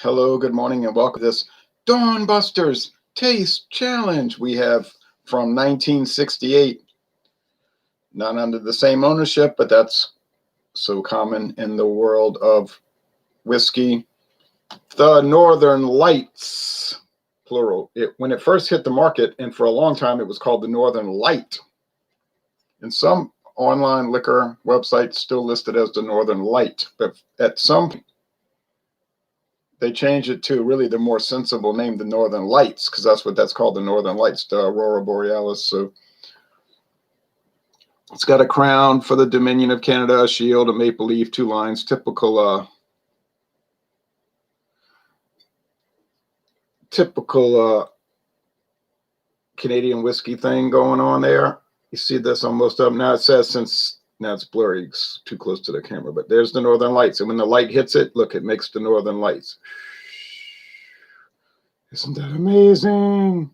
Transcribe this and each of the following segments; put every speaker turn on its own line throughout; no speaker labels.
Hello, good morning, and welcome to this Dawn Busters Taste Challenge. We have from 1968, not under the same ownership, but that's so common in the world of whiskey. The Northern Lights, plural. When it first hit the market, and for a long time, it was called the Northern Light. And some online liquor websites still listed as the Northern Light, but at some point, they changed it to really the more sensible name, the Northern Lights, because that's called, the Northern Lights, the Aurora Borealis. So it's got a crown for the Dominion of Canada, a shield, a maple leaf, two lines, typical Canadian whiskey thing going on there. You see this on most of them. Now it says now it's blurry, it's too close to the camera, but there's the Northern Lights. And when the light hits it, look, it makes the Northern Lights. Isn't that amazing?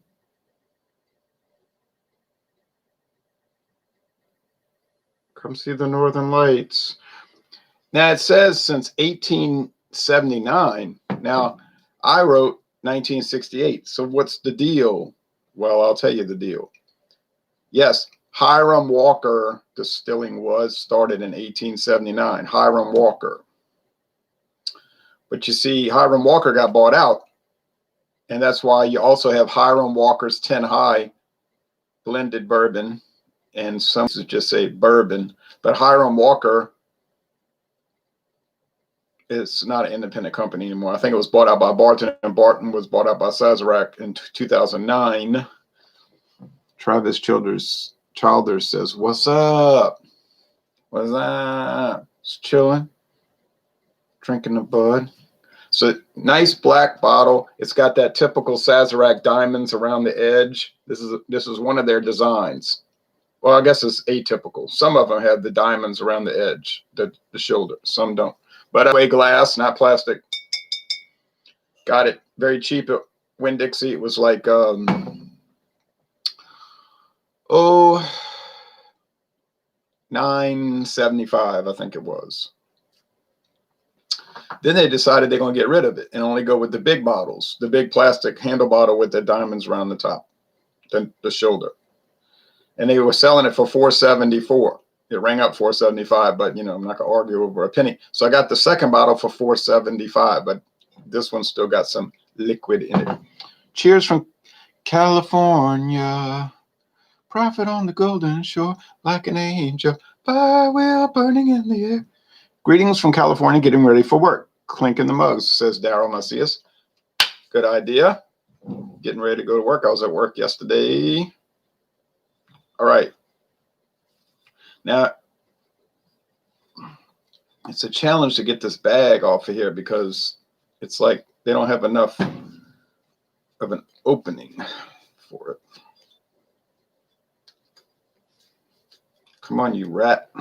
Come see the Northern Lights. Now it says since 1879. Now I wrote 1968. So what's the deal? Well, I'll tell you the deal. Yes, Hiram Walker Distilling was started in 1879. Hiram Walker. But you see, Hiram Walker got bought out. And that's why you also have Hiram Walker's 10 High blended bourbon. And some just say bourbon. But Hiram Walker is not an independent company anymore. I think it was bought out by Barton, and Barton was bought out by Sazerac in 2009. Travis Childers says, "What's up? What's up? Just chilling, drinking the bud." So nice black bottle. It's got that typical Sazerac diamonds around the edge. This is one of their designs. Well, I guess it's atypical. Some of them have the diamonds around the edge, the shoulder. Some don't. But anyway, glass, not plastic. Got it very cheap at Winn-Dixie. It was like $9.75, I think it was. Then they decided they're going to get rid of it and only go with the big bottles, the big plastic handle bottle with the diamonds around the top, the shoulder. And they were selling it for $4.74. It rang up $4.75, but I'm not gonna argue over a penny. So I got the second bottle for $4.75, but this one still got some liquid in it. Cheers from California. Prophet on the golden shore, like an angel, fire wheel burning in the air. Greetings from California, getting ready for work. Clinking the mugs, says Daryl Macias. Good idea. Getting ready to go to work. I was at work yesterday. All right. Now, it's a challenge to get this bag off of here because it's like they don't have enough of an opening for it. Come on, you rat.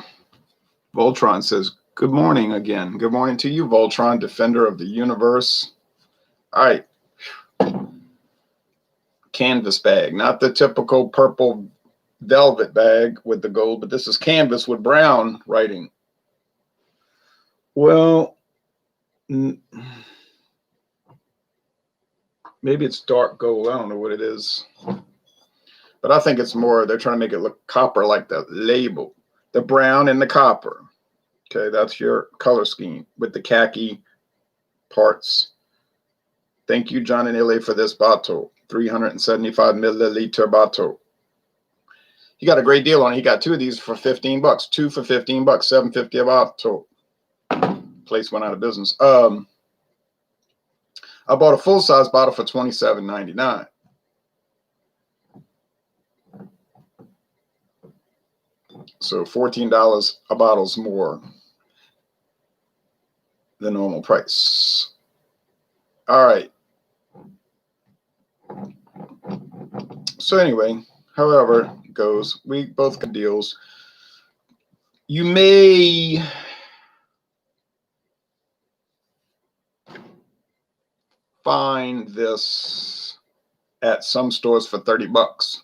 Voltron says, good morning again. Good morning to you, Voltron, defender of the universe. All right. Canvas bag, not the typical purple velvet bag with the gold, but this is canvas with brown writing. Well, maybe it's dark gold. I don't know what it is, but I think it's more, they're trying to make it look copper like the label. The brown and the copper. Okay, that's your color scheme with the khaki parts. Thank you, John and Illy, for this bottle. 375 milliliter bottle. He got a great deal on it. He got two of these for $15. Two for $15, $7.50 a bottle. Place went out of business. I bought a full-size bottle for $27.99. So $14 a bottle's more than normal price. All right. So anyway, however it goes, we both got deals. You may find this at some stores for $30.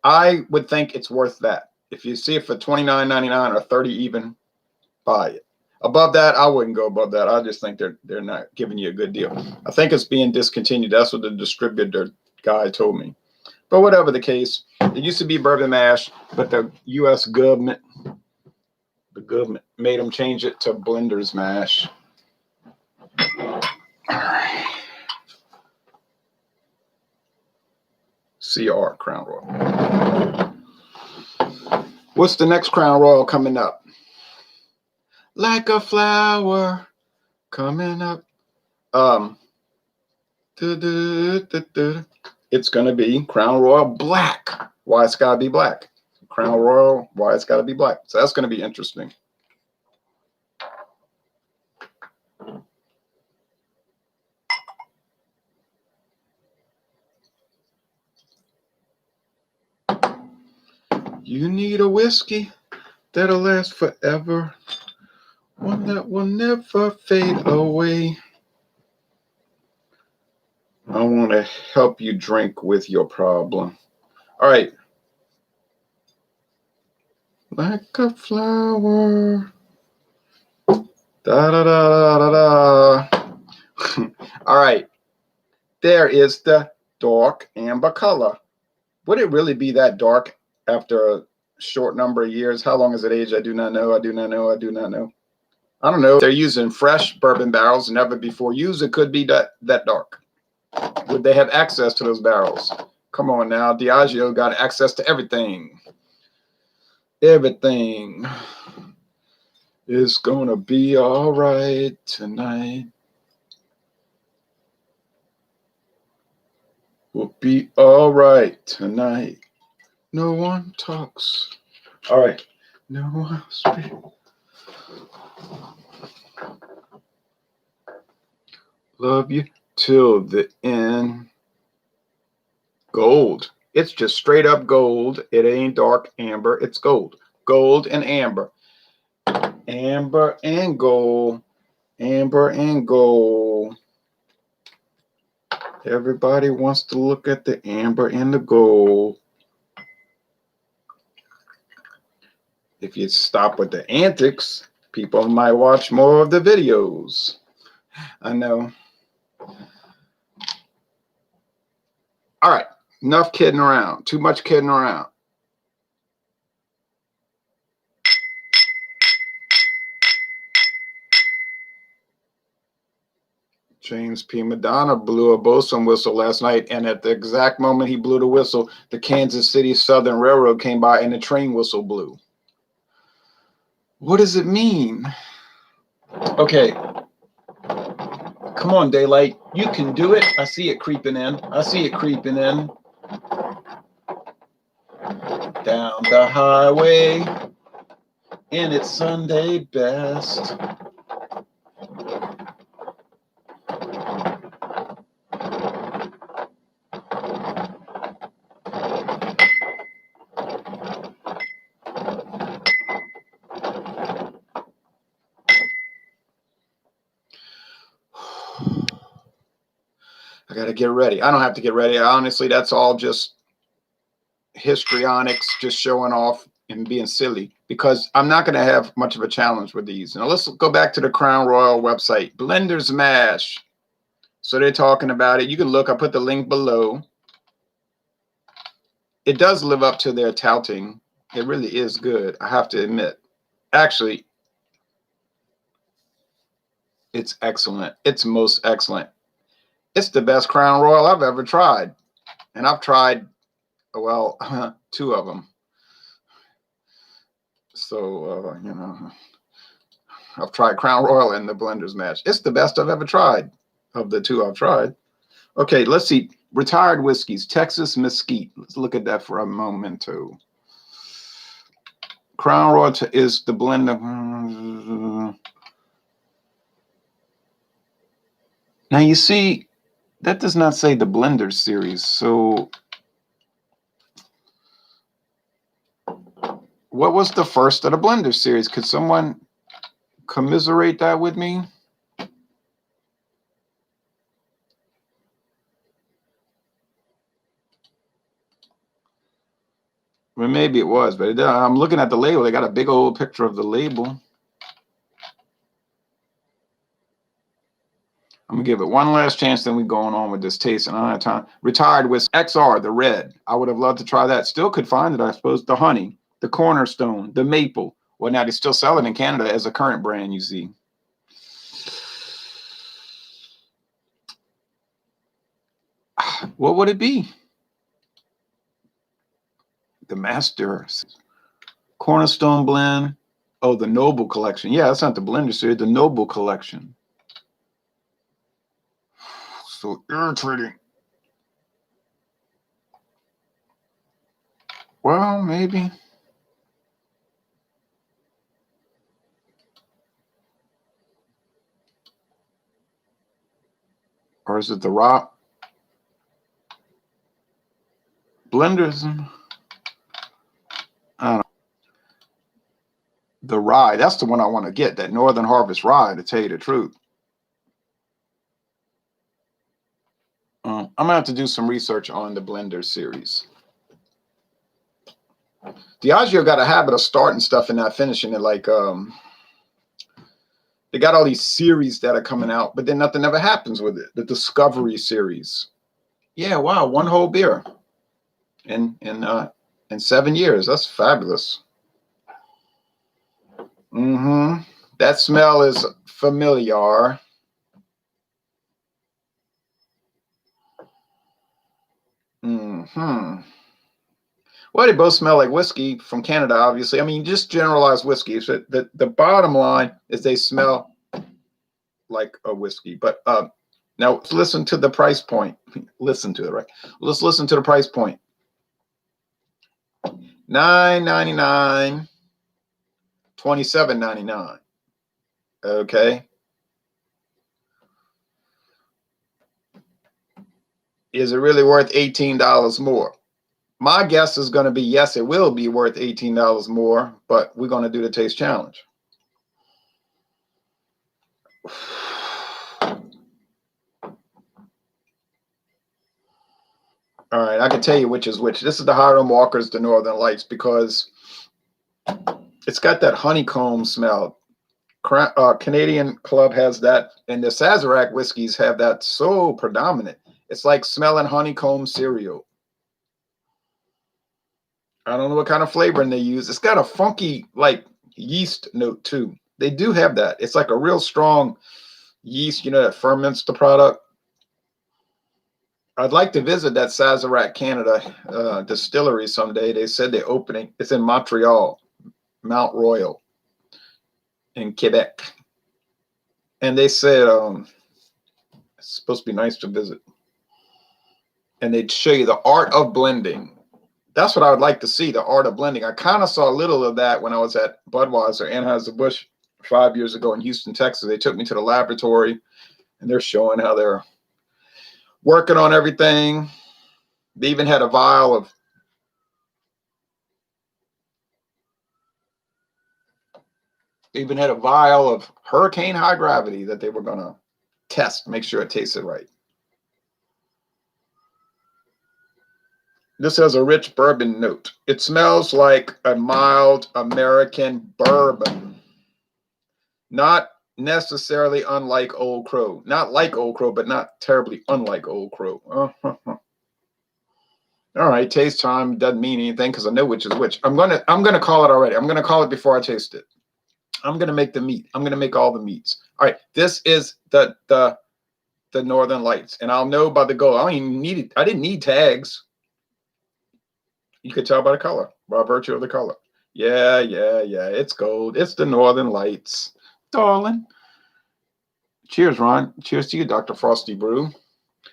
I would think it's worth that. If you see it for $29.99 or $30 even, buy it. Above that, I wouldn't go above that. I just think they're not giving you a good deal. I think it's being discontinued. That's what the distributor guy told me. But whatever the case, it used to be bourbon mash, but the U.S. government, made them change it to blender's mash. All right. CR, Crown Royal. What's the next Crown Royal coming up? Like a flower coming up. It's going to be Crown Royal Black. Why it's got to be black? Crown Royal, why it's got to be black? So that's going to be interesting. You need a whiskey that'll last forever, one that will never fade away. I want to help you drink with your problem. All right. Like a flower. Da da da da da. All right. There is the dark amber color. Would it really be that dark after a short number of years? How long is it aged? I do not know. I do not know. I do not know. I don't know. If they're using fresh bourbon barrels, never before used. It could be that dark. Would they have access to those barrels? Come on now. Diageo got access to everything. Everything is going to be all right tonight. We'll be all right tonight. No one talks. All right. No one speaks. Love you till the end. Gold. It's just straight up gold. It ain't dark amber. It's gold. Gold and amber. Amber and gold. Amber and gold. Everybody wants to look at the amber and the gold. If you stop with the antics, people might watch more of the videos. I know. All right. Enough kidding around. Too much kidding around. James P. Madonna blew a bosun whistle last night, and at the exact moment he blew the whistle, the Kansas City Southern Railroad came by and the train whistle blew. What does it mean? Okay. Come on, daylight. You can do it. I see it creeping in. I see it creeping in. Down the highway in its Sunday best. I got to get ready. I don't have to get ready. Honestly, that's all just histrionics, just showing off and being silly, because I'm not going to have much of a challenge with these. Now let's go back to the Crown Royal website, Blender's Mash. So they're talking about it. You can look. I put the link below. It does live up to their touting. It really is good, I have to admit. Actually, it's excellent. It's most excellent. It's the best Crown Royal I've ever tried. And I've tried, well, 2 of them. So, you know, I've tried Crown Royal and the Blender's Mash. It's the best I've ever tried of the 2 I've tried. Okay, let's see. Retired whiskeys, Texas Mesquite. Let's look at that for a momento. Crown Royal is the blend of... Now, you see, that does not say the Blender series. So what was the first of the Blender series? Could someone commiserate that with me? Well, maybe it was, but I'm looking at the label. They got a big old picture of the label. give it one last chance, then we're going on with this taste. And I don't have time. Retired with XR, the red. I would have loved to try that. Still could find it, I suppose. The honey, the cornerstone, the maple. Well, now they still sell it in Canada as a current brand, you see. What would it be? The Master Cornerstone blend. Oh, the Noble Collection. Yeah, that's not the blender series. The Noble Collection. So irritating. Well, maybe. Or is it the Rock? Blenders. I don't know. The rye. That's the one I want to get. That Northern Harvest rye, to tell you the truth. I'm going to have to do some research on the blender series. Diageo got a habit of starting stuff and not finishing it. Like, they got all these series that are coming out, but then nothing ever happens with it. The Discovery series. Yeah, wow, one whole beer in 7 years. That's fabulous. That smell is familiar. Well, they both smell like whiskey from Canada, obviously. I mean, just generalized whiskey. So the bottom line is they smell like a whiskey. But now let's listen to the price point. Listen to it, right? Let's listen to the price point. $9.99, $27.99. Okay. Is it really worth $18 more? My guess is going to be yes, it will be worth $18 more, but we're going to do the taste challenge. All right, I can tell you which is which. This is the Hiram Walker's, the Northern Lights, because it's got that honeycomb smell. Canadian Club has that, and the Sazerac whiskeys have that so predominant. It's like smelling honeycomb cereal. I don't know what kind of flavoring they use. It's got a funky, like, yeast note, too. They do have that. It's like a real strong yeast, you know, that ferments the product. I'd like to visit that Sazerac Canada distillery someday. They said they're opening. It's in Montreal, Mount Royal, in Quebec. And they said it's supposed to be nice to visit. And they'd show you the art of blending. That's what I would like to see, the art of blending. I kind of saw a little of that when I was at Budweiser, Anheuser-Busch, 5 years ago in Houston, Texas. They took me to the laboratory, and they're showing how they're working on everything. They even had a vial of Hurricane High Gravity that they were going to test, make sure it tasted right. This has a rich bourbon note. It smells like a mild American bourbon. Not necessarily unlike Old Crow. Not like Old Crow, but not terribly unlike Old Crow. All right, taste time doesn't mean anything because I know which is which. I'm gonna call it already. I'm gonna call it before I taste it. I'm gonna make the meat. I'm gonna make all the meats. All right, this is the Northern Lights, and I'll know by the gold. I don't even need it. I didn't need tags. You could tell by the color, by virtue of the color. Yeah. It's gold. It's the Northern Lights, darling. Cheers, Ron. Cheers to you, Dr. Frosty Brew.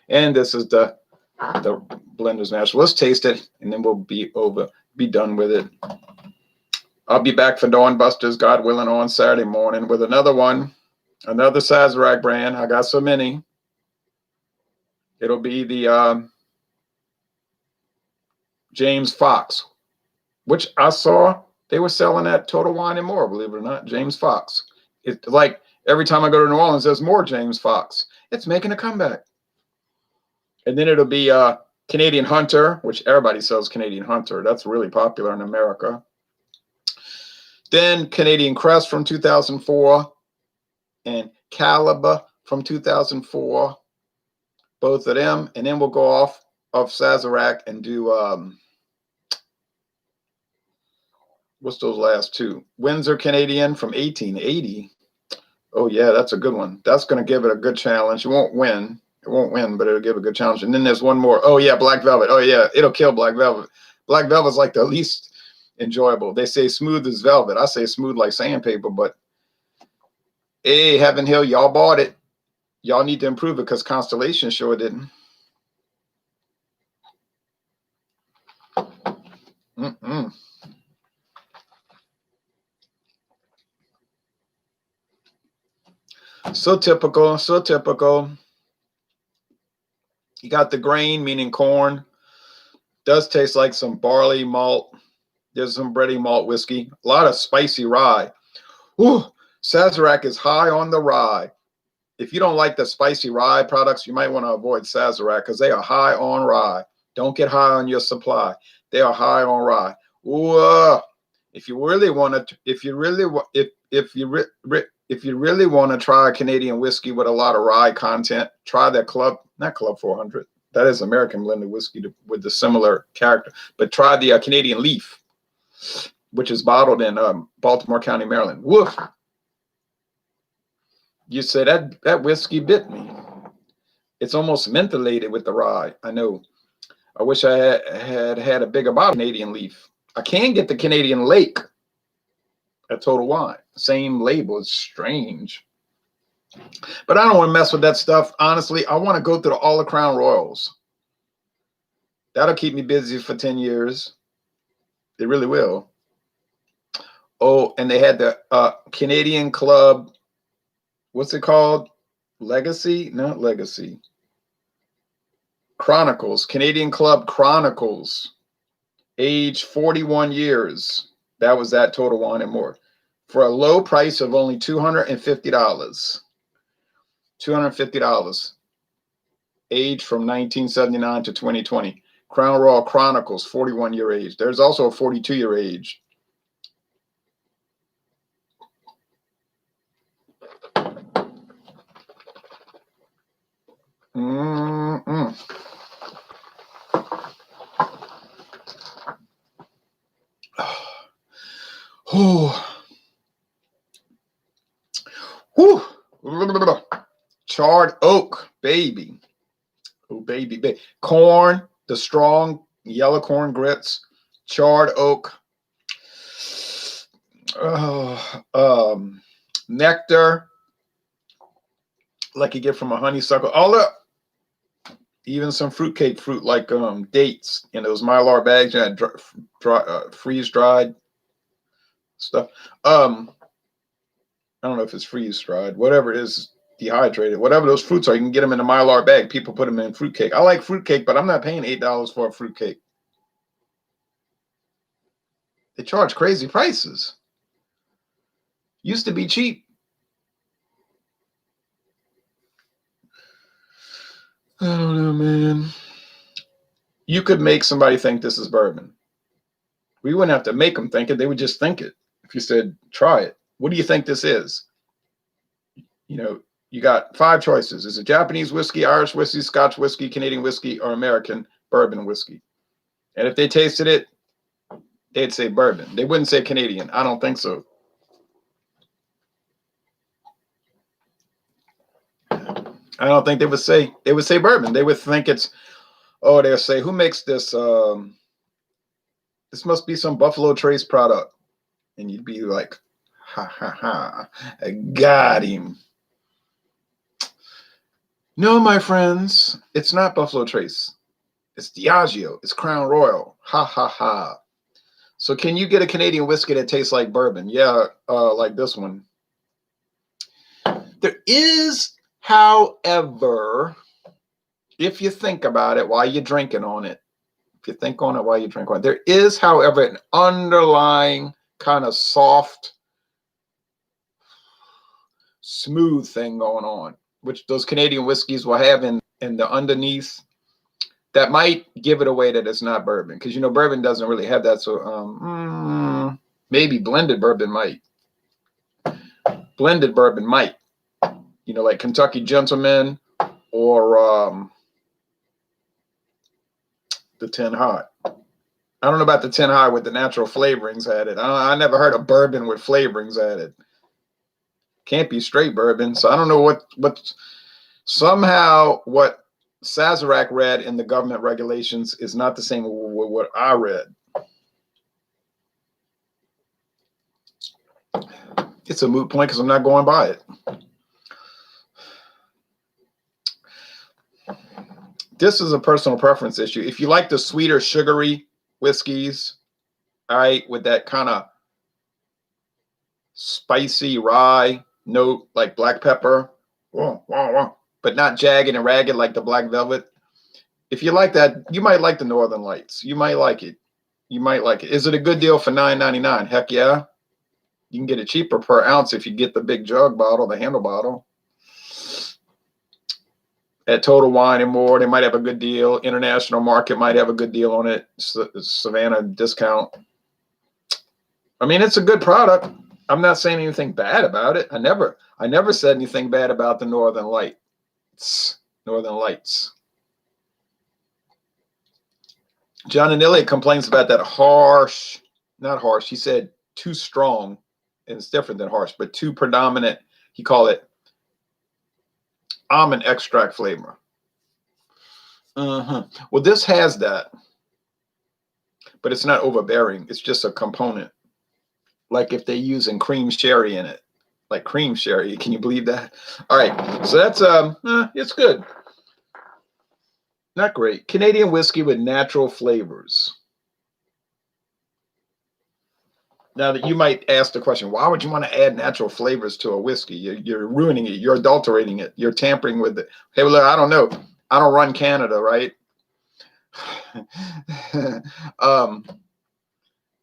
And this is the Blender's Mash. Let's taste it, and then we'll be done with it. I'll be back for Dawn Busters, God willing, on Saturday morning with another one, another Sazerac brand. I got so many. It'll be the James Fox, which I saw they were selling at Total Wine and More, believe it or not. James Fox. It's like every time I go to New Orleans, there's more James Fox. It's making a comeback. And then it'll be Canadian Hunter, which everybody sells Canadian Hunter. That's really popular in America. Then Canadian Crest from 2004 and Caliber from 2004, both of them, and then we'll go off of Sazerac and do what's those last two? Windsor Canadian from 1880. Oh yeah, that's a good one. That's going to give it a good challenge. It won't win. It won't win, but it'll give a good challenge. And then there's one more. Oh yeah, Black Velvet. Oh yeah, it'll kill Black Velvet. Black Velvet's like the least enjoyable. They say smooth as velvet. I say smooth like sandpaper, but hey, Heaven Hill, y'all bought it. Y'all need to improve it because Constellation sure didn't. So typical, so typical. You got the grain, meaning corn. Does taste like some barley malt. There's some bready malt whiskey. A lot of spicy rye. Ooh, Sazerac is high on the rye. If you don't like the spicy rye products, you might want to avoid Sazerac because they are high on rye. Don't get high on your supply. They are high on rye. Ooh, if you really want to, if you really want to try a Canadian whiskey with a lot of rye content, try that not Club 400. That is American blended whiskey with the similar character. But try the Canadian Leaf, which is bottled in Baltimore County, Maryland. Woof. You say that whiskey bit me. It's almost mentholated with the rye. I know. I wish I had a bigger bottle of Canadian Leaf. I can get the Canadian Lake at Total Wine. Same label. It's strange. But I don't want to mess with that stuff. Honestly, I want to go through all the Crown Royals. That'll keep me busy for 10 years. It really will. Oh, and they had the Canadian Club. What's it called? Legacy? Not Legacy. Chronicles. Canadian Club Chronicles. Age 41 years. That was that Total Wine and More. For a low price of only $250. $250. Age from 1979 to 2020. Crown Royal Chronicles, 41-year age. There's also a 42-year age. Charred oak, baby. Oh, baby. Corn, the strong yellow corn grits, charred oak, nectar, like you get from a honeysuckle. All that, even some fruitcake fruit like dates in those Mylar bags, freeze dried stuff. I don't know if it's freeze dried, whatever it is, dehydrated, whatever those fruits are, you can get them in a Mylar bag. People put them in fruitcake. I like fruitcake, but I'm not paying $8 for a fruitcake. They charge crazy prices. Used to be cheap. I don't know, man. You could make somebody think this is bourbon. We wouldn't have to make them think it. They would just think it. If you said, try it. What do you think this is? You know, you got 5 choices. Is it Japanese whiskey, Irish whiskey, Scotch whiskey, Canadian whiskey, or American bourbon whiskey? And if they tasted it, they'd say bourbon. They wouldn't say Canadian. I don't think so. I don't think they would say bourbon. They would think it's, oh, they'll say, who makes this? This must be some Buffalo Trace product. And you'd be like, ha, ha, ha, I got him. No, my friends, it's not Buffalo Trace. It's Diageo. It's Crown Royal. Ha, ha, ha. So can you get a Canadian whiskey that tastes like bourbon? Yeah, like this one. There is, however, if you think about it while you're drinking on it, if you think on it while you drink on it, there is, however, an underlying kind of soft, smooth thing going on, which those Canadian whiskeys will have in the underneath. That might give it away that it's not bourbon, because you know bourbon doesn't really have that. So maybe blended bourbon might. Blended bourbon might. You know, like Kentucky Gentleman or the 10 High. I don't know about the 10 High with the natural flavorings added. I never heard of bourbon with flavorings added. Can't be straight bourbon. So I don't know what somehow what Sazerac read in the government regulations is not the same with what I read. It's a moot point because I'm not going by it. This is a personal preference issue. If you like the sweeter, sugary whiskeys, all right, with that kind of spicy rye note like black pepper, but not jagged and ragged like the Black Velvet. If you like that, you might like the Northern Lights. You might like it. You might like it. Is it a good deal for $9.99? Heck yeah. You can get it cheaper per ounce if you get the big jug bottle, the handle bottle. At Total Wine and More, they might have a good deal. International Market might have a good deal on it. Savannah discount. I mean, it's a good product. I'm not saying anything bad about it. I never said anything bad about the Northern Lights. Northern Lights. John and Elliot complains about that harsh, not harsh. He said too strong, and it's different than harsh, but too predominant. He called it almond extract flavor. Well, this has that, but it's not overbearing. It's just a component. Like if they're using cream sherry in it, like cream sherry. Can you believe that? All right, so that's it's good. Not great. Canadian whiskey with natural flavors. Now that you might ask the question, why would you want to add natural flavors to a whiskey? You're ruining it. You're adulterating it. You're tampering with it. Hey, well, I don't know. I don't run Canada, right?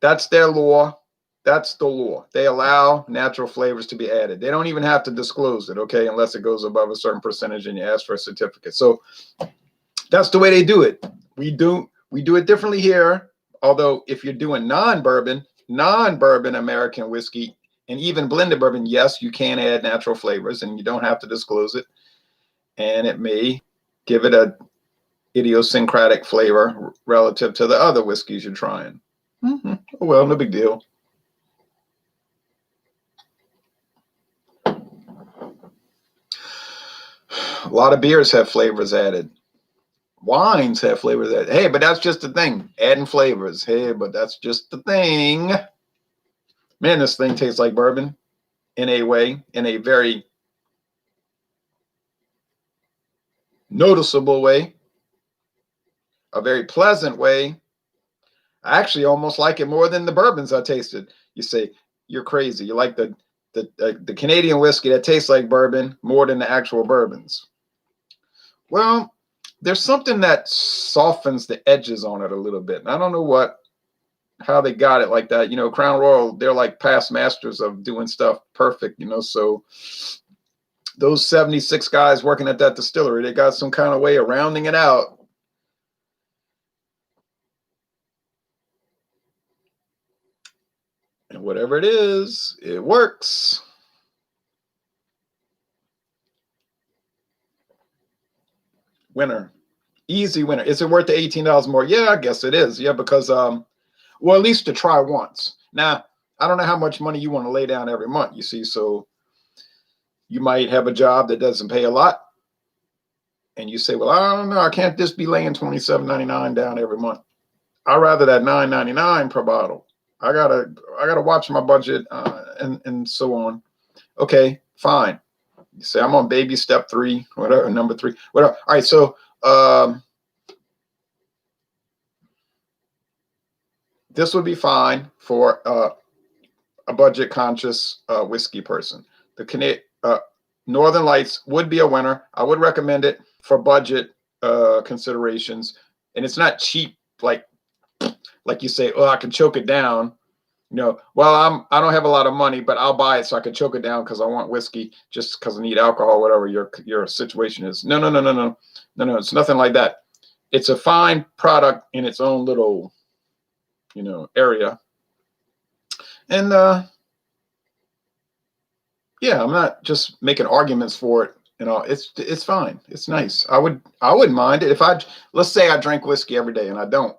That's their law. That's the law. They allow natural flavors to be added. They don't even have to disclose it, okay, unless it goes above a certain percentage and you ask for a certificate. So that's the way they do it. We do it differently here. Although if you're doing non-bourbon American whiskey and even blended bourbon, yes, you can add natural flavors and you don't have to disclose it. And it may give it a idiosyncratic flavor relative to the other whiskeys you're trying. Well, no big deal. A lot of beers have flavors added. Wines have flavors added. Hey, but that's just the thing. Adding flavors. Hey, but that's just the thing. Man, this thing tastes like bourbon in a way, in a very noticeable way, a very pleasant way. I actually almost like it more than the bourbons I tasted. You say, you're crazy. You like the Canadian whiskey that tastes like bourbon more than the actual bourbons. Well, there's something that softens the edges on it a little bit. And I don't know how they got it like that. You know, Crown Royal, they're like past masters of doing stuff perfect, you know. So those 76 guys working at that distillery, they got some kind of way of rounding it out. And whatever it is, it works. Winner. Easy winner. Is it worth the $18 more? Yeah, I guess it is. Yeah, because well, at least to try once. Now, I don't know how much money you want to lay down every month, you see. So you might have a job that doesn't pay a lot. And you say, well, I don't know. I can't just be laying $27.99 down every month. I'd rather that $9.99 per bottle. I gotta watch my budget and so on. Okay, fine. You say I'm on baby step 3, whatever, number 3, whatever. All right, so this would be fine for a budget conscious whiskey person. The Northern Lights would be a winner. I would recommend it for budget considerations, and it's not cheap like you say, oh, I can choke it down. You know, well, I don't have a lot of money, but I'll buy it so I can choke it down because I want whiskey, just because I need alcohol, whatever your situation is. No. It's nothing like that. It's a fine product in its own little, area. And Yeah, I'm not just making arguments for it. You know, it's fine. It's nice. I wouldn't mind it if let's say I drink whiskey every day and I don't.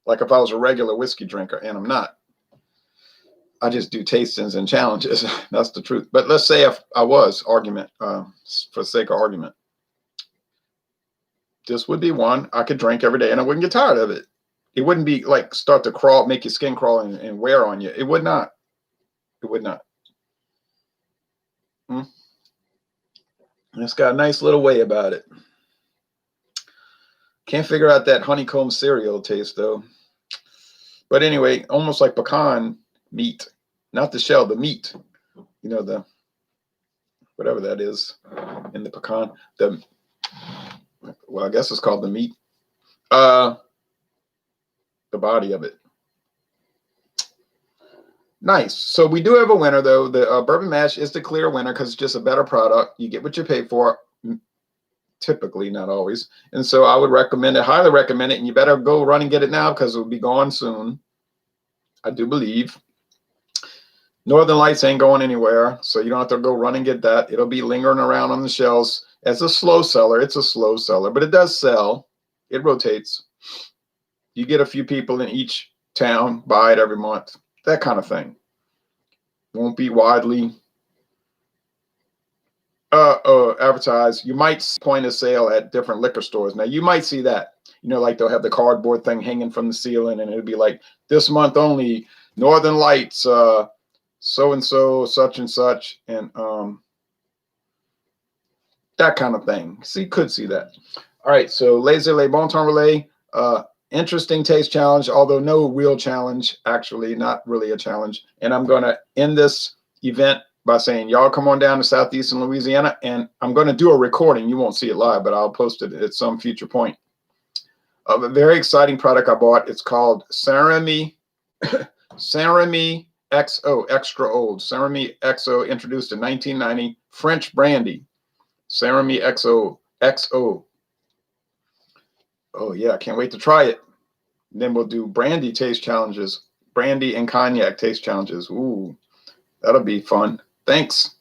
Like if I was a regular whiskey drinker and I'm not. I just do tastings and challenges. That's the truth. But let's say if I was argument, for the sake of argument, this would be one I could drink every day and I wouldn't get tired of it. It wouldn't be like start to crawl, make your skin crawl and wear on you. It would not. It would not. Mm. It's got a nice little way about it. Can't figure out that honeycomb cereal taste though. But anyway, almost like pecan meat, not the shell, the meat. You know, the whatever that is in the pecan. Well, I guess it's called the meat. The body of it. Nice. So we do have a winner though. The bourbon mash is the clear winner because it's just a better product. You get what you pay for. Typically, not always. And so I would recommend it, highly recommend it. And you better go run and get it now because it will be gone soon. I do believe. Northern Lights ain't going anywhere, so you don't have to go run and get that. It'll be lingering around on the shelves as a slow seller. It's a slow seller, but it does sell. It rotates. You get a few people in each town, buy it every month, that kind of thing. Won't be widely advertised. You might see point of sale at different liquor stores. Now you might see that, you know, like they'll have the cardboard thing hanging from the ceiling and it'll be like this month only Northern Lights, so and so, such and such, and that kind of thing. So you could see that. All right, so Les Bon Temps Relais, interesting taste challenge, although no real challenge, actually, not really a challenge. And I'm going to end this event by saying, y'all come on down to Southeastern Louisiana, and I'm going to do a recording. You won't see it live, but I'll post it at some future point of a very exciting product I bought. It's called Saint-Remy XO, extra old. Saint-Remy XO, introduced in 1990, French brandy. Saint-Remy XO. Oh yeah, I can't wait to try it. And then we'll do brandy taste challenges, brandy and cognac taste challenges. Ooh, that'll be fun. Thanks.